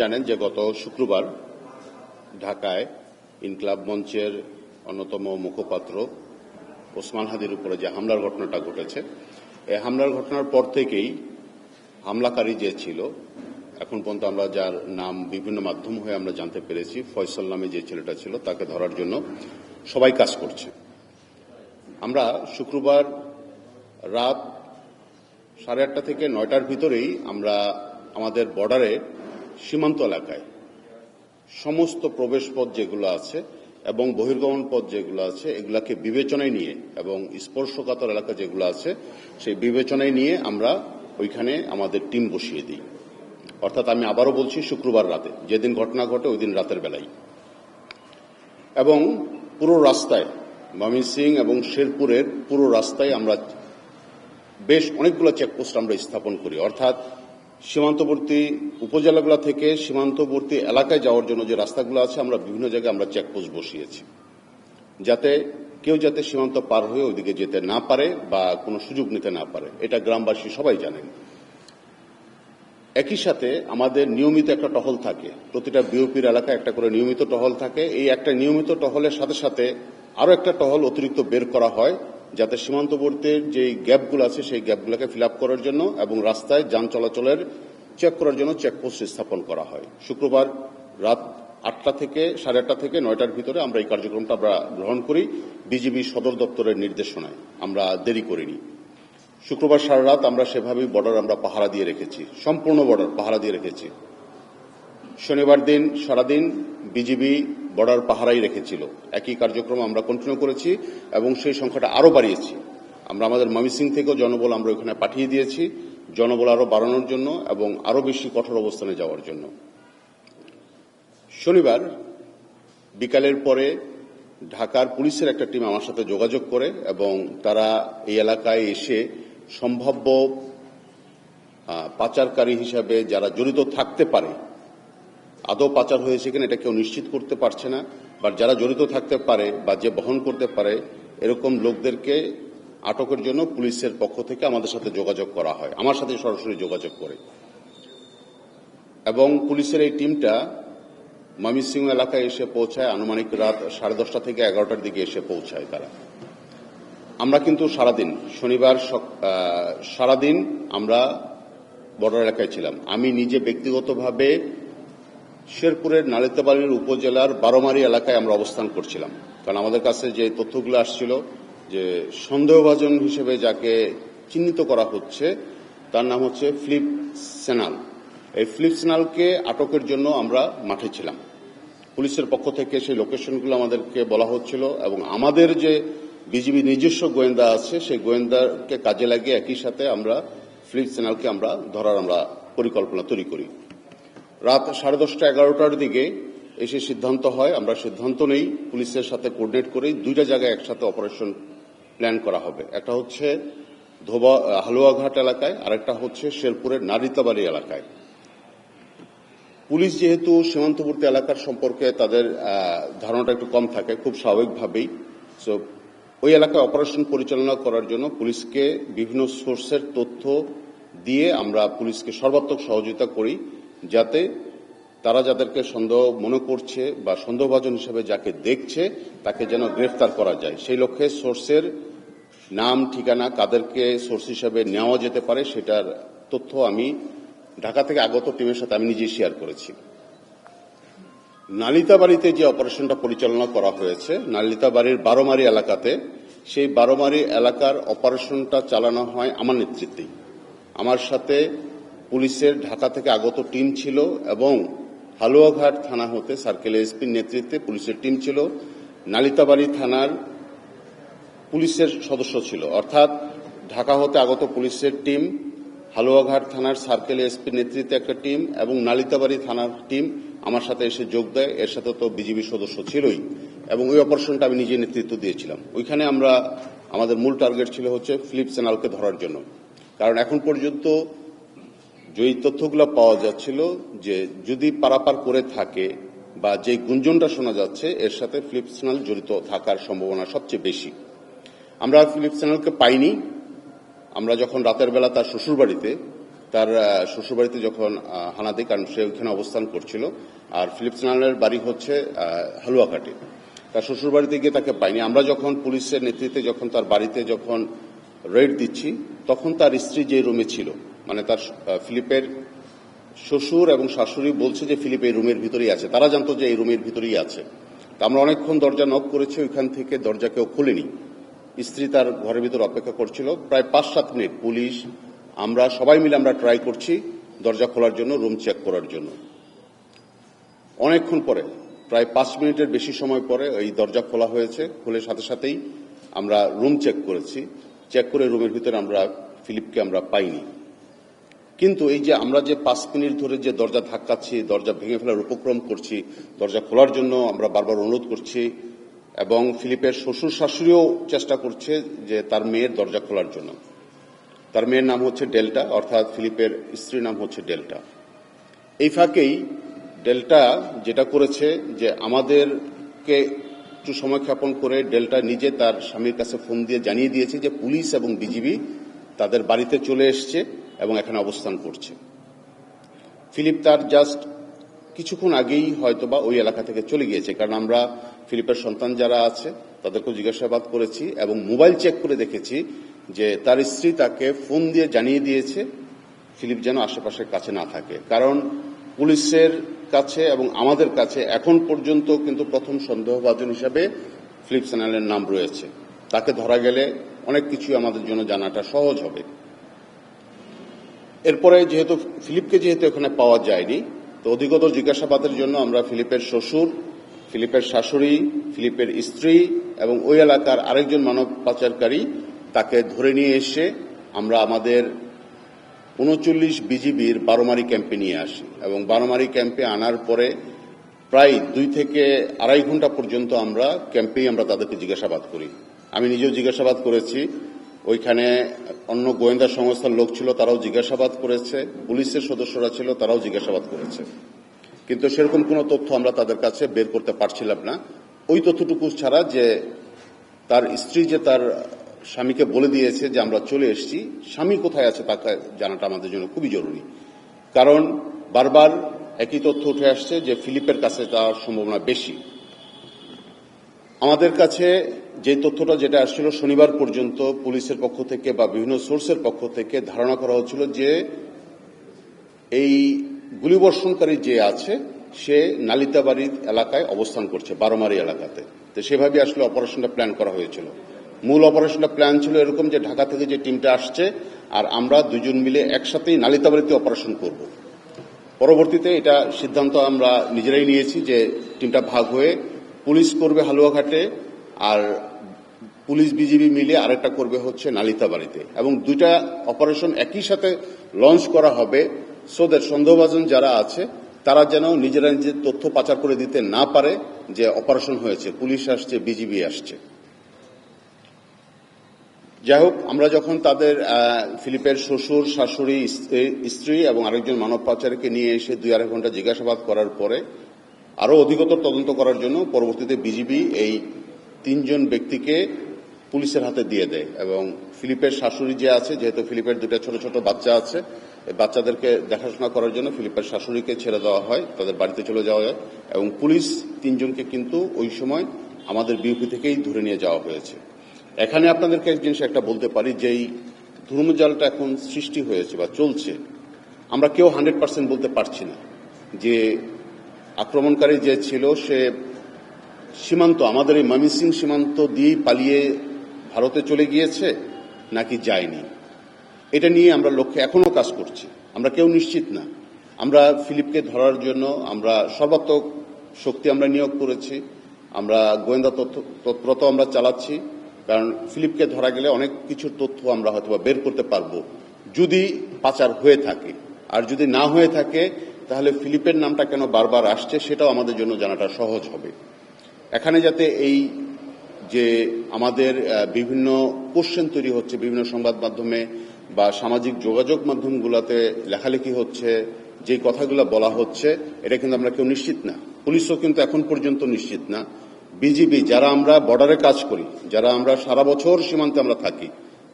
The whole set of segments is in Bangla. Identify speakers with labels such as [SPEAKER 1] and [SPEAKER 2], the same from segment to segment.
[SPEAKER 1] জানেন যে গত শুক্রবার ঢাকায় ইনকিলাব মঞ্চের অন্যতম মুখপাত্র ওসমান হাদির উপরে যে হামলার ঘটনাটা ঘটেছে, এই হামলার ঘটনার পর থেকেই হামলাকারী যে ছিল, এখন পর্যন্ত আমরা যার নাম বিভিন্ন মাধ্যম হয়ে আমরা জানতে পেরেছি, ফয়সল নামে যে ছেলেটা ছিল, তাকে ধরার জন্য সবাই কাজ করছে। আমরা শুক্রবার রাত 8:30 থেকে 9টার ভিতরেই আমরা আমাদের বর্ডারে সীমান্ত এলাকায় সমস্ত প্রবেশ পথ যেগুলো আছে এবং বহির্গমন পথ যেগুলো আছে, এগুলাকে বিবেচনায় নিয়ে এবং স্পর্শকাতর এলাকা যেগুলো আছে সেই বিবেচনায় নিয়ে আমরা ওইখানে আমাদের টিম বসিয়ে দিই। অর্থাৎ আমি আবারও বলছি, শুক্রবার রাতে যেদিন ঘটনা ঘটে ওই দিন রাতের বেলায়, এবং পুরো রাস্তায় ময়মনসিংহ এবং শেরপুরের পুরো রাস্তায় আমরা বেশ অনেকগুলো চেকপোস্ট আমরা স্থাপন করি। অর্থাৎ সীমান্তবর্তী উপজেলাগুলো থেকে সীমান্তবর্তী এলাকায় যাওয়ার জন্য যে রাস্তাগুলো আছে, আমরা বিভিন্ন জায়গায় আমরা চেকপোস্ট বসিয়েছি, যাতে কেউ যাতে সীমান্ত পার হয়ে ওইদিকে যেতে না পারে বা কোনো সুযোগ নিতে না পারে। এটা গ্রামবাসী সবাই জানেন। একই সাথে আমাদের নিয়মিত একটা টহল থাকে, প্রতিটা বিওপির এলাকায় একটা করে নিয়মিত টহল থাকে। এই একটা নিয়মিত টহলের সাথে সাথে আরো একটা টহল অতিরিক্ত বের করা হয়, যাতে সীমান্তবর্তীর যে গ্যাপগুলো আছে সেই গ্যাপগুলোকে ফিল আপ করার জন্য এবং রাস্তায় যান চলাচলের চেক করার জন্য চেকপোস্ট স্থাপন করা হয়। শুক্রবার রাত 8টা থেকে 8:30 থেকে 9টার ভিতরে আমরা এই কার্যক্রমটা আমরা গ্রহণ করি। বিজিবি সদর দপ্তরের নির্দেশনায় আমরা দেরি করিনি। শুক্রবার সারা রাত আমরা সেভাবেই বর্ডার আমরা পাহারা দিয়ে রেখেছি, সম্পূর্ণ বর্ডার পাহারা দিয়ে রেখেছি। শনিবার দিন সারাদিন বিজিবি বর্ডার পাহারাই রেখেছিল। একই কার্যক্রম আমরা কন্টিনিউ করেছি এবং সেই সংখ্যাটা আরো বাড়িয়েছি। আমরা আমাদের ময়মনসিংহ থেকেও জনবল আমরা ওখানে পাঠিয়ে দিয়েছি, জনবল আরো বাড়ানোর জন্য এবং আরো বেশি কঠোর অবস্থানে যাওয়ার জন্য। শনিবার বিকালের পরে ঢাকার পুলিশের একটা টিম আমার সাথে যোগাযোগ করে এবং তারা এই এলাকায় এসে সম্ভাব্য পাচারকারী হিসাবে যারা জড়িত থাকতে পারে, আদৌ পাচার হয়েছে কিনা এটা কেউ নিশ্চিত করতে পারছে না, বা যারা জড়িত থাকতে পারে বা যে বহন করতে পারে এরকম লোকদেরকে আটকের জন্য পুলিশের পক্ষ থেকে আমাদের সাথে যোগাযোগ করা হয়, আমার সাথে সরাসরি যোগাযোগ করে। এবং পুলিশের এই টিমটা ময়মনসিংহ এলাকায় এসে পৌঁছায় আনুমানিক রাত 10:30 থেকে 11টার দিকে এসে পৌঁছায় তারা। আমরা কিন্তু সারাদিন শনিবার সারাদিন আমরা বর্ডার এলাকায় ছিলাম। আমি নিজে ব্যক্তিগতভাবে শেরপুরের নালিতাবাড়ির উপজেলার বারোমারি এলাকায় আমরা অবস্থান করছিলাম, কারণ আমাদের কাছে যে তথ্যগুলো আসছিল যে সন্দেহভাজন হিসেবে যাকে চিহ্নিত করা হচ্ছে তার নাম হচ্ছে ফিলিপ সেনাল। এই ফিলিপ সেনালকে আটকের জন্য আমরা মাঠে ছিলাম। পুলিশের পক্ষ থেকে সেই লোকেশনগুলো আমাদেরকে বলা হচ্ছিল এবং আমাদের যে বিজিবি নিজস্ব গোয়েন্দা আছে সেই গোয়েন্দাকে কাজে লাগিয়ে একই সাথে আমরা ফিলিপ সেনালকে আমরা ধরার আমরা পরিকল্পনা তৈরি করি। রাত 10:30 11টার দিকে এসে সিদ্ধান্ত হয়, আমরা সিদ্ধান্ত নেই পুলিশের সাথে কোঅর্ডিনেট করে 2টা জায়গায় একসাথে অপারেশন প্ল্যান করা হবে। একটা হচ্ছে হালুয়াঘাট এলাকায়, আরেকটা হচ্ছে শেরপুরের নালিতাবাড়ি এলাকায়। পুলিশ যেহেতু সীমান্তবর্তী এলাকার সম্পর্কে তাদের ধারণাটা একটু কম থাকে, খুব স্বাভাবিকভাবেই সো ওই এলাকায় অপারেশন পরিচালনা করার জন্য পুলিশকে বিভিন্ন সোর্সের তথ্য দিয়ে আমরা পুলিশকে সর্বাত্মক সহযোগিতা করি, যাতে তারা যাদেরকে সন্দেহ মনে করছে বা সন্দেহভাজন হিসেবে যাকে দেখছে তাকে যেন গ্রেফতার করা যায়। সেই লক্ষ্যে সোর্সের নাম, ঠিকানা, কাদেরকে সোর্স হিসেবে নেওয়া যেতে পারে সেটার তথ্য আমি ঢাকা থেকে আগত টিমের সাথে আমি নিজেই শেয়ার করেছি। নালিতাবাড়িতে যে অপারেশনটা পরিচালনা করা হয়েছে, নালিতাবাড়ির বারোমারি এলাকাতে, সেই বারোমারি এলাকার অপারেশনটা চালানো হয় আমার নেতৃত্বেই। আমার সাথে পুলিশের ঢাকা থেকে আগত টিম ছিল এবং হালুয়াঘাট থানা হতে সার্কেল এসপির নেতৃত্বে পুলিশের টিম ছিল, নালিতাবাড়ি থানার পুলিশের সদস্য ছিল। অর্থাৎ ঢাকা হতে আগত পুলিশের টিম, হালুয়াঘাট থানার সার্কেল এসপির নেতৃত্বে একটা টিম এবং নালিতাবাড়ি থানার টিম আমার সাথে এসে যোগ দেয়। এর সাথে তো বিজিবি সদস্য ছিলই এবং ওই অপারেশনটা আমি নিজে নেতৃত্ব দিয়েছিলাম। ওইখানে আমরা আমাদের মূল টার্গেট ছিল হচ্ছে ফিলিপ সেনালকে ধরার জন্য, কারণ এখন পর্যন্ত যে তথ্যগুলো পাওয়া যাচ্ছিল যে যদি পারাপার করে থাকে বা যে গুঞ্জনটা শোনা যাচ্ছে এর সাথে ফিলিপ সেনাল জড়িত থাকার সম্ভাবনা সবচেয়ে বেশি। আমরা ফিলিপ সেনালকে পাইনি। আমরা যখন রাতের বেলা তার শ্বশুরবাড়িতে তার শ্বশুরবাড়িতে যখন হানা দিই, কারণ সে ওইখানে অবস্থান করছিল, আর ফিলিপ সানালের বাড়ি হচ্ছে হালুয়াঘাটে। তার শ্বশুরবাড়িতে গিয়ে তাকে পাইনি। আমরা যখন পুলিশের নেতৃত্বে যখন তার বাড়িতে যখন রেড দিচ্ছি, তখন তার স্ত্রী যে রুমে ছিল, মানে তার ফিলিপের শ্বশুর এবং শাশুড়ি বলছে যে ফিলিপ এই রুমের ভিতরেই আছে, তারা জানতো যে এই রুমের ভিতরেই আছে। আমরা অনেকক্ষণ দরজা নক করেছি, ওইখান থেকে দরজা কেউ খুলেনি। স্ত্রী তার ঘরের ভিতর অপেক্ষা করছিল প্রায় 5-7 মিনিট। পুলিশ, আমরা সবাই মিলে আমরা ট্রাই করছি দরজা খোলার জন্য, রুম চেক করার জন্য। অনেকক্ষণ পরে, প্রায় 5 মিনিটের বেশি সময় পরে এই দরজা খোলা হয়েছে। খুলে সাথে সাথেই আমরা রুম চেক করেছি। চেক করে রুমের ভিতরে আমরা ফিলিপকে আমরা পাইনি। কিন্তু এই যে আমরা যে 5 মিনিট ধরে যে দরজা ধাক্কাচ্ছি, দরজা ভেঙে ফেলার উপক্রম করছি, দরজা খোলার জন্য আমরা বারবার অনুরোধ করছি, এবং ফিলিপের শ্বশুর শাশুড়িও চেষ্টা করছে যে তার মেয়ের দরজা খোলার জন্য। তার মেয়ের নাম হচ্ছে ডেল্টা, অর্থাৎ ফিলিপের স্ত্রীর নাম হচ্ছে ডেল্টা। এই ফাঁকেই ডেল্টা যেটা করেছে যে আমাদেরকে একটু সময় ক্ষেপণ করে ডেল্টা নিজে তার স্বামীর কাছে ফোন দিয়ে জানিয়ে দিয়েছে যে পুলিশ এবং বিজিবি তাদের বাড়িতে চলে এসছে এবং এখানে অবস্থান করছে। ফিলিপ তার জাস্ট কিছুক্ষণ আগেই হয়তোবা ওই এলাকা থেকে চলে গিয়েছে, কারণ আমরা ফিলিপের সন্তান যারা আছে তাদেরকেও জিজ্ঞাসাবাদ করেছি এবং মোবাইল চেক করে দেখেছি যে তার স্ত্রী তাকে ফোন দিয়ে জানিয়ে দিয়েছে ফিলিপ যেন আশেপাশের কাছে না থাকে। কারণ পুলিশের কাছে এবং আমাদের কাছে এখন পর্যন্ত কিন্তু প্রথম সন্দেহভাজন হিসাবে ফিলিপ সানালের নাম রয়েছে। তাকে ধরা গেলে অনেক কিছু আমাদের জন্য জানাটা সহজ হবে। এরপরে যেহেতু ফিলিপকে এখানে পাওয়া যায়নি, তো অধিকতর জিজ্ঞাসাবাদের জন্য আমরা ফিলিপের শ্বশুর, ফিলিপের শাশুড়ি, ফিলিপের স্ত্রী এবং ওই এলাকার আরেকজন মানব পাচারকারী তাকে ধরে নিয়ে এসে আমরা আমাদের 39 বিজিবির বারোমারি ক্যাম্পে নিয়ে আসি, এবং বারোমারি ক্যাম্পে আনার পরে প্রায় 2 থেকে আড়াই ঘন্টা পর্যন্ত আমরা ক্যাম্পেই আমরা তাদেরকে জিজ্ঞাসাবাদ করি। আমি নিজেও জিজ্ঞাসাবাদ করেছি, ওইখানে অন্য গোয়েন্দা সংস্থার লোক ছিল, তারাও জিজ্ঞাসাবাদ করেছে, পুলিশের সদস্যরা ছিল, তারাও জিজ্ঞাসাবাদ করেছে, কিন্তু সেরকম কোনো তথ্য আমরা তাদের কাছে বের করতে পারছিলাম না। ওই তথ্যটুকু ছাড়া যে তার স্ত্রী যে তার স্বামীকে বলে দিয়েছে যে আমরা চলে এসেছি, স্বামী কোথায় আছে তাকে জানাটা আমাদের জন্য খুবই জরুরি। কারণ বারবার একই তথ্য উঠে আসছে যে ফিলিপের কাছে যাওয়ার সম্ভাবনা বেশি। আমাদের কাছে যে তথ্যটা যেটা আসছিল শনিবার পর্যন্ত পুলিশের পক্ষ থেকে বা বিভিন্ন সোর্সের পক্ষ থেকে ধারণা করা হচ্ছিল যে এই গুলিবর্ষণকারী যে আছে সে নালিতাবাড়ি এলাকায় অবস্থান করছে, বারোমারি এলাকাতে। তো সেভাবে আসলে অপারেশনটা প্ল্যান করা হয়েছিল। মূল অপারেশনটা প্ল্যান ছিল এরকম যে ঢাকা থেকে যে টিমটা আসছে আর আমরা দুজন মিলে একসাথেই নালিতাবাড়িতে অপারেশন করব। পরবর্তীতে এটা সিদ্ধান্ত আমরা নিজেরাই নিয়েছি যে টিমটা ভাগ হয়ে পুলিশ করবে হালুয়াঘাটে আর পুলিশ বিজিবি মিলে আরেকটা করবে হচ্ছে নালিতাবাড়িতে, এবং 2টা অপারেশন একই সাথে লঞ্চ করা হবে সো দ্যাট সন্দেহভাজন যারা আছে তারা যেন নিজেরা নিজের তথ্য পাচার করে দিতে না পারে যে অপারেশন হয়েছে, পুলিশ আসছে, বিজিবি আসছে। যাই হোক, আমরা যখন তাদের ফিলিপের শ্বশুর, শাশুড়ি, স্ত্রী এবং আরেকজন মানব পাচারকে নিয়ে এসে 2-2.5 ঘন্টা জিজ্ঞাসাবাদ করার পরে আরও অধিকতর তদন্ত করার জন্য পরবর্তীতে বিজিবি এই 3 জন ব্যক্তিকে পুলিশের হাতে দিয়ে দেয়, এবং ফিলিপের শাশুড়ি যে আছে, যেহেতু ফিলিপের 2টা ছোট ছোট বাচ্চা আছে, এই বাচ্চাদেরকে দেখাশোনা করার জন্য ফিলিপের শাশুড়িকে ছেড়ে দেওয়া হয়, তাদের বাড়িতে চলে যাওয়া হয়, এবং পুলিশ 3 জনকে কিন্তু ওই সময় আমাদের বিউপি থেকেই ধরে নিয়ে যাওয়া হয়েছে। এখানে আপনাদেরকে এক জিনিস একটা বলতে পারি, যেই ধূমজালটা এখন সৃষ্টি হয়েছে বা চলছে, আমরা কেউ 100% বলতে পারছি না যে আক্রমণকারী যে ছিল সে সীমান্ত, আমাদের এই ময়মনসিংহ সীমান্ত দিয়েই পালিয়ে ভারতে চলে গিয়েছে নাকি যায়নি। এটা নিয়ে আমরা লক্ষ্যে এখনো কাজ করছি, আমরা কেউ নিশ্চিত না। আমরা ফিলিপকে ধরার জন্য আমরা সর্বাত্মক শক্তি আমরা নিয়োগ করেছি, আমরা গোয়েন্দা তৎপরতা আমরা চালাচ্ছি, কারণ ফিলিপকে ধরা গেলে অনেক কিছুর তথ্য আমরা হয়তো বের করতে পারবো যদি পাচার হয়ে থাকে, আর যদি না হয়ে থাকে তাহলে ফিলিপের নামটা কেন বারবার আসছে সেটাও আমাদের জন্য জানাটা সহজ হবে। এখানে যাতে এই যে আমাদের বিভিন্ন কোশ্চেন তৈরি হচ্ছে বিভিন্ন সংবাদ মাধ্যমে বা সামাজিক যোগাযোগ মাধ্যমগুলোতে লেখালেখি হচ্ছে, যে কথাগুলো বলা হচ্ছে, এটা কিন্তু আমরা কেউ নিশ্চিত না, পুলিশও কিন্তু এখন পর্যন্ত নিশ্চিত না, বিজিবি যারা আমরা বর্ডারে কাজ করি, যারা আমরা সারা বছর সীমান্তে আমরা থাকি,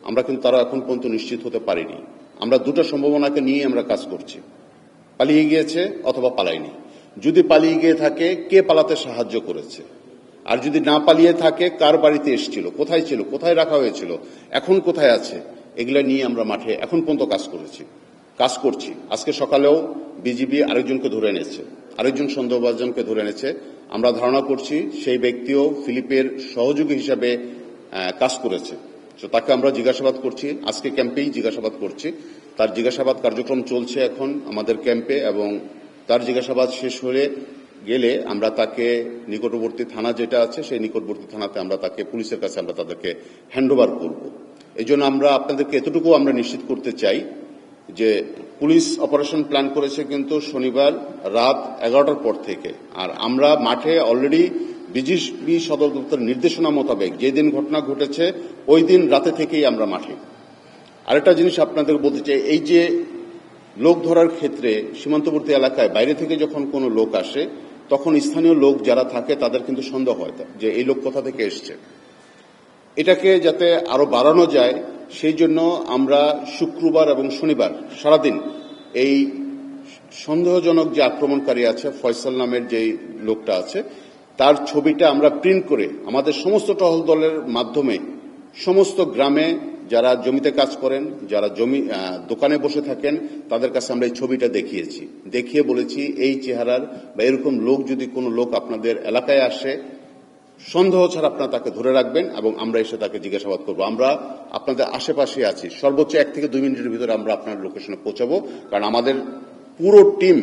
[SPEAKER 1] আমরা কিন্তু তারা এখন পর্যন্ত নিশ্চিত হতে পারিনি। আমরা দুটো সম্ভাবনাকে নিয়ে আমরা কাজ করছি, পালিয়ে গিয়েছে অথবা পালায়নি। যদি পালিয়ে গিয়ে থাকে, কে পালাতে সাহায্য করেছে, আর যদি না পালিয়ে থাকে, কার বাড়িতে এসেছিল, কোথায় ছিল, কোথায় রাখা হয়েছিল, এখন কোথায় আছে, এগুলা নিয়ে আমরা মাঠে এখন পর্যন্ত কাজ করছি। আজকে সকালেও বিজিবি আরেকজনকে ধরে এনেছে, আরেকজন সন্দেহভাজনকে ধরে এনেছে। আমরা ধারণা করছি সেই ব্যক্তিও ফিলিপের সহযোগী হিসাবে কাজ করেছে। তো তাকে আমরা জিজ্ঞাসাবাদ করছি, আজকে ক্যাম্পেই জিজ্ঞাসাবাদ করছি। তার জিজ্ঞাসাবাদ কার্যক্রম চলছে এখন আমাদের ক্যাম্পে, এবং তার জিজ্ঞাসাবাদ শেষ হয়ে গেলে আমরা তাকে নিকটবর্তী থানা যেটা আছে সেই নিকটবর্তী থানাতে আমরা তাকে পুলিশের কাছে আমরা তাদেরকে হ্যান্ডওভার করব। এই জন্য আমরা আপনাদেরকে এতটুকু আমরা নিশ্চিত করতে চাই যে পুলিশ অপারেশন প্ল্যান করেছে কিন্তু শনিবার রাত 11টার পর থেকে, আর আমরা মাঠে অলরেডি বিজিবি সদর দপ্তরের নির্দেশনা মোতাবেক যেদিন ঘটনা ঘটেছে ওই দিন রাতে থেকেই আমরা মাঠে। আরেকটা জিনিস আপনাদের বলতে চাই, এই যে লোক ধরার ক্ষেত্রে সীমান্তবর্তী এলাকায় বাইরে থেকে যখন কোনো লোক আসে, তখন স্থানীয় লোক যারা থাকে তাদের কিন্তু সন্দেহ হয় যে এই লোক কোথা থেকে এসছে। এটাকে যাতে আরো বাড়ানো যায় সেই জন্য আমরা শুক্রবার এবং শনিবার সারাদিন এই সন্দেহজনক যে আক্রমণকারী আছে ফয়সাল নামের যে লোকটা আছে তার ছবিটা আমরা প্রিন্ট করে আমাদের সমস্ত টহল দলের মাধ্যমে সমস্ত গ্রামে যারা জমিতে কাজ করেন, যারা দোকানে বসে থাকেন, তাদের কাছে আমরা এই ছবিটা দেখিয়ে বলেছি এই চেহারার বা এরকম লোক যদি কোনো লোক আপনাদের এলাকায় আসে, সন্দেহ ছাড়া আপনারা তাকে ধরে রাখবেন এবং আমরা এসে তাকে জিজ্ঞাসাবাদ করব। আমরা আপনাদের আশেপাশে আছি, সর্বোচ্চ 1 থেকে 2 মিনিটের ভিতরে আমরা আপনার লোকেশনে পৌঁছাবো, কারণ আমাদের পুরো টিম,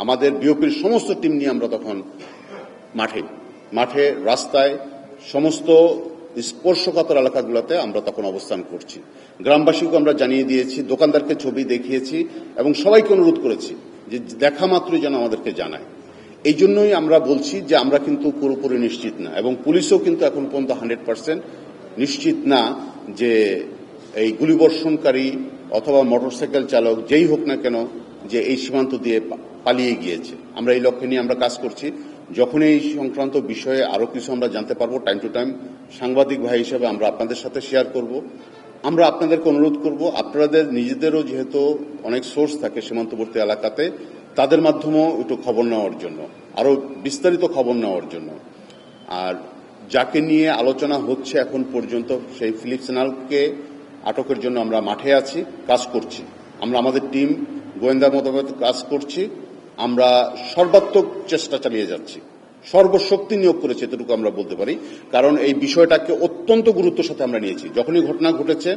[SPEAKER 1] আমাদের বিওপির সমস্ত টিম নিয়ে আমরা তখন মাঠে রাস্তায় সমস্ত স্পর্শকাতর এলাকাগুলোতে আমরা তখন অবস্থান করছি। গ্রামবাসীকে আমরা জানিয়ে দিয়েছি, দোকানদারকে ছবি দেখিয়েছি এবং সবাইকে অনুরোধ করেছি যে দেখা মাত্রই যেন আমাদেরকে জানায়। এই জন্যই আমরা বলছি যে আমরা কিন্তু পুরোপুরি নিশ্চিত না, এবং পুলিশও কিন্তু এখন পর্যন্ত 100% নিশ্চিত না যে এই গুলিবর্ষণকারী অথবা মোটরসাইকেল চালক যেই হোক না কেন যে এই সীমান্ত দিয়ে পালিয়ে গিয়েছে। আমরা এই লক্ষ্যে নিয়ে আমরা কাজ করছি। যখন এই সংক্রান্ত বিষয়ে আরো কিছু আমরা জানতে পারবো, টাইম টু টাইম সাংবাদিক ভাই হিসেবে আমরা আপনাদের সাথে শেয়ার করব। আমরা আপনাদেরকে অনুরোধ করব, আপনাদের নিজেদেরও যেহেতু অনেক সোর্স থাকে সীমান্তবর্তী এলাকাতে, তাদের মাধ্যমেও একটু খবর নেওয়ার জন্য, আরো বিস্তারিত খবর নেওয়ার জন্য। আর যাকে নিয়ে আলোচনা হচ্ছে এখন পর্যন্ত সেই ফিলিপ সেনালকে আটকের জন্য আমরা মাঠে আছি, কাজ করছি। আমরা আমাদের টিম গোয়েন্দা মোতাবেক কাজ করছি। আমরা সর্বাত্মক চেষ্টা চালিয়ে যাচ্ছি, সর্বশক্তি নিয়োগ করেছি, এতটুকু আমরা বলতে পারি। কারণ এই বিষয়টাকে অত্যন্ত গুরুত্বের সাথে আমরা নিয়েছি। যখনই ঘটনা ঘটেছে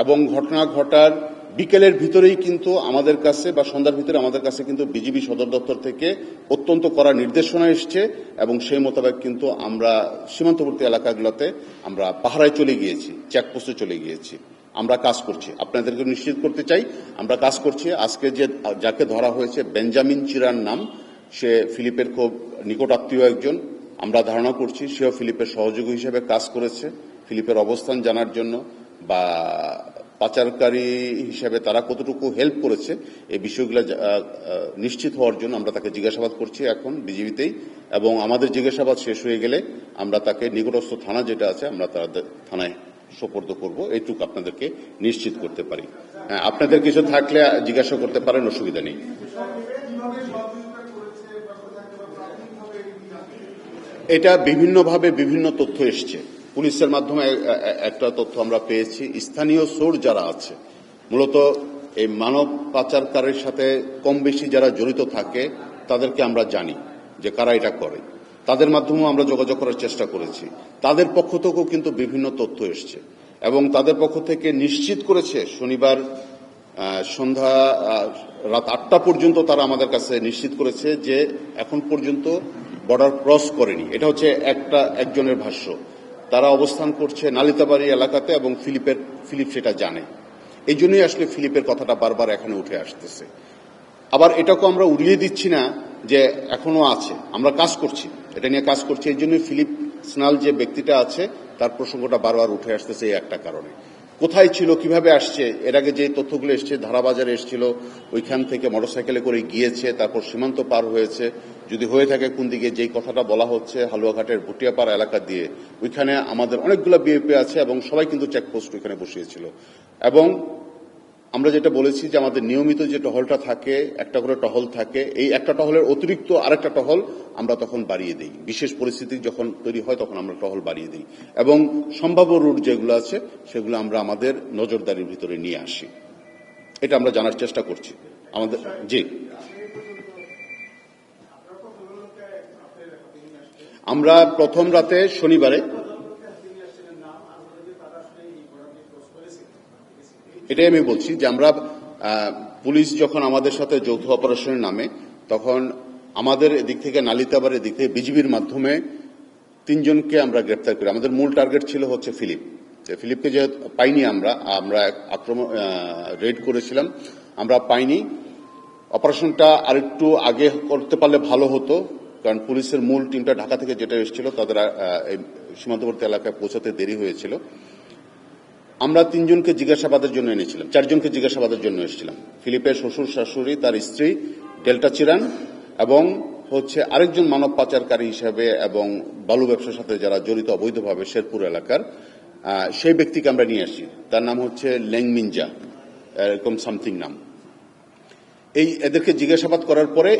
[SPEAKER 1] এবং ঘটনা ঘটার বিকেলের ভিতরেই কিন্তু আমাদের কাছে বা সন্ধ্যার ভিতরে আমাদের কাছে কিন্তু বিজিবি সদর দপ্তর থেকে অত্যন্ত কড়া নির্দেশনা এসছে, এবং সেই মোতাবেক কিন্তু আমরা সীমান্তবর্তী এলাকাগুলোতে আমরা পাহারায় চলে গিয়েছি, চেকপোস্টে চলে গিয়েছি। আমরা কাজ করছি, আপনাদেরকে নিশ্চিত করতে চাই আমরা কাজ করছি। আজকে যাকে ধরা হয়েছে বেঞ্জামিন চিরার নাম, সে ফিলিপের খুব নিকট আত্মীয় একজন। আমরা ধারণা করছি সেও ফিলিপের সহযোগী হিসেবে কাজ করেছে, ফিলিপের অবস্থান জানার জন্য বা পাচারকারী হিসেবে তারা কতটুকু হেল্প করেছে এই বিষয়গুলো নিশ্চিত হওয়ার জন্য আমরা তাকে জিজ্ঞাসাবাদ করছি এখন বিজিবিতেই, এবং আমাদের জিজ্ঞাসাবাদ শেষ হয়ে গেলে আমরা তাকে নিকটস্থ থানা যেটা আছে আমরা তাদের থানায় সোপর্দ করব। এইটুকু আপনাদেরকে নিশ্চিত করতে পারি। হ্যাঁ, আপনাদের কিছু থাকলে জিজ্ঞাসা করতে পারেন, অসুবিধা নেই। এটা বিভিন্নভাবে বিভিন্ন তথ্য এসছে। পুলিশের মাধ্যমে একটা তথ্য আমরা পেয়েছি, স্থানীয় সোর্স যারা আছে, মূলত এই মানব পাচারকারীর সাথে কম বেশি যারা জড়িত থাকে তাদেরকে আমরা জানি যে কারা এটা করে, তাদের মাধ্যমেও আমরা যোগাযোগ করার চেষ্টা করেছি। তাদের পক্ষ থেকেও কিন্তু বিভিন্ন তথ্য এসছে, এবং তাদের পক্ষ থেকে নিশ্চিত করেছে শনিবার সন্ধ্যা রাত 8টা পর্যন্ত তারা আমাদের কাছে নিশ্চিত করেছে যে এখন পর্যন্ত বর্ডার ক্রস করেনি। এটা হচ্ছে একজনের ভাষ্য। তারা অবস্থান করছে নালিতাবাড়ি এলাকাতে, এবং ফিলিপ সেটা জানে। এই জন্যই আসলে ফিলিপের কথাটা বারবার এখানে উঠে আসতেছে। আবার এটাকে আমরা উড়িয়ে দিচ্ছি না যে এখনো আছে, আমরা কাজ করছি, এটা নিয়ে কাজ করছি। এই জন্য ফিলিপ সেনাল যে ব্যক্তিটা আছে তার প্রসঙ্গটা বারবার উঠে আসতেছে এই একটা কারণে। কোথায় ছিল, কিভাবে আসছে, এর আগে যে তথ্যগুলো এসছে ধারাবাজারে এসেছিল, ওইখান থেকে মোটরসাইকেলে করে গিয়েছে, তারপর সীমান্ত পার হয়েছে, যদি হয়ে থাকে কোন দিকে, যেই কথাটা বলা হচ্ছে হালুয়াঘাটের ভুটিয়াপাড়া এলাকা দিয়ে, ওইখানে আমাদের অনেকগুলো বিএপি আছে এবং সবাই কিন্তু চেকপোস্ট ওইখানে বসিয়েছিল। এবং আমরা যেটা বলেছি যে আমাদের নিয়মিত যে টহলটা থাকে, একটা করে টহল থাকে, এই একটা টহলের অতিরিক্ত আরেকটা টহল আমরা তখন বাড়িয়ে দিই। বিশেষ পরিস্থিতি যখন তৈরি হয় তখন আমরা টহল বাড়িয়ে দিই এবং সম্ভাব্য রুট যেগুলো আছে সেগুলো আমরা আমাদের নজরদারির ভিতরে নিয়ে আসি। এটা আমরা জানার চেষ্টা করছি আমাদের। জি, আমরা প্রথম রাতে শনিবারে, এটাই আমি বলছি যে আমরা পুলিশ যখন আমাদের সাথে যৌথ অপারেশনের নামে তখন আমাদের এদিক থেকে নালিতাবাড়ের দিক থেকে বিজিবির মাধ্যমে 3 জনকে আমরা গ্রেপ্তার করি। আমাদের মূল টার্গেট ছিল হচ্ছে ফিলিপ। ফিলিপকে যে পাইনি, আমরা আক্রমণ রেড করেছিলাম, আমরা পাইনি। অপারেশনটা আরেকটু আগে করতে পারলে ভালো হতো, কারণ পুলিশের মূল টিমটা ঢাকা থেকে যেটা এসেছিল তাদের সীমান্তবর্তী এলাকায় পৌঁছাতে দেরি হয়েছিল। আমরা 3 জনকে জিজ্ঞাসাবাদের জন্য এনেছিলাম, 4 জনকে জিজ্ঞাসাবাদের জন্য এসেছিলাম। ফিলিপের শ্বশুর শাশুড়ি, তার স্ত্রী ডেল্টা চিরান এবং হচ্ছে আরেকজন মানব পাচারকারী হিসেবে এবং বালু ব্যবসার সাথে যারা জড়িত অবৈধভাবে শেরপুর এলাকার, সেই ব্যক্তিকে আমরা নিয়ে আসি। তার নাম হচ্ছে লেংমিনজা, এরকম সামথিং নাম। এদেরকে জিজ্ঞাসাবাদ করার পরে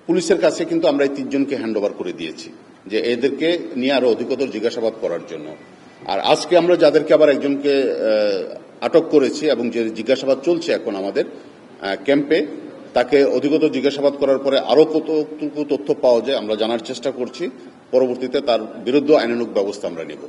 [SPEAKER 1] পুলিশের কাছে কিন্তু আমরা এই 3 জনকে হ্যান্ড ওভার করে দিয়েছি যে এদেরকে নিয়ে আরো অধিকতর জিজ্ঞাসাবাদ করার জন্য। আর আজকে আমরা যাদেরকে আবার একজনকে আটক করেছি এবং যে জিজ্ঞাসাবাদ চলছে এখন আমাদের ক্যাম্পে, তাকে অধিকতর জিজ্ঞাসাবাদ করার পরে আরো কতটুকু তথ্য পাওয়া যায় আমরা জানার চেষ্টা করছি। পরবর্তীতে তার বিরুদ্ধে আইনানুগ ব্যবস্থা আমরা নেব।